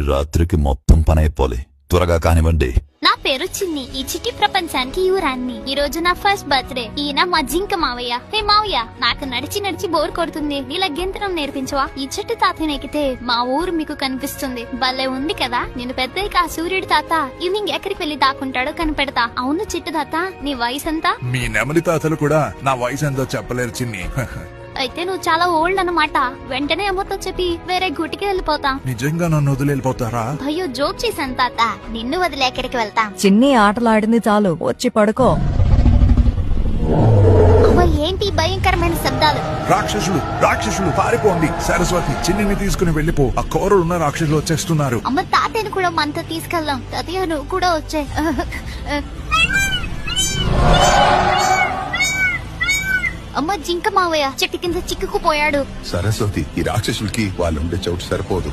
రాత్రికి మొత్తం పని అయిపోలే. త్వరగా కానివ్వండి. నా పేరు చిన్ని. ఈ చిట్టి ప్రపంచానికి యువరాన్ని. ఈ రోజు నా ఫస్ట్ బర్త్డే. ఈయన మా జింక మావయ్య. హే మావయ్య, నాకు నడిచి బోర్ కొడుతుంది. నీలా గెంతనం నేర్పించవా? ఈ చెట్టు తాతని ఎక్కితే మా ఊరు మీకు కనిపిస్తుంది. భలే ఉంది కదా. నేను పెద్దగా ఆ సూర్యుడి తాత ఈవినింగ్ ఎక్కడికి వెళ్లి దాక్కుంటాడో కనిపెడతా. అవును చిట్టు తాత, నీ వయసు ఎంత? మీ నెమలి తాతలు కూడా నా వయసు ఎంతో చెప్పలేరు చిన్ని. అయితే నువ్వు చాలా ఓల్డ్ అన్నమాట. వెంటనే అమ్మతో చెప్పి వేరే గుటికి వెళ్ళిపోతా. నిజంగా నన్ను వదిలి వెళ్ళిపోతారా? అయ్యో, జోక్ చేశాను తాత. నిన్ను వదిలే ఎక్కడికి వెళ్తాం? చిన్ని ఆటలాడింది చాలు, వచ్చి పడుకో. ఏంటి భయంకరమైన శబ్దాలు? రాక్షసులు పారిపోండి. సరస్వతి, చిన్నిని తీసుకుని వెళ్ళిపో. ఆ కోరలున్న రాక్షసులు వచ్చేస్తున్నారు. అమ్మ, తాతయ్యను కూడా మనతో తీసుకెళ్దాం. తాతయ్య, నువ్వు కూడా వచ్చే. అమ్మ, జింక మావయ్య చెట్టు కింద చిక్కుకుపోయాడు. సరస్వతి, ఈ రాక్షసులకి వాళ్ళు ఉండే చోటు సరిపోదు.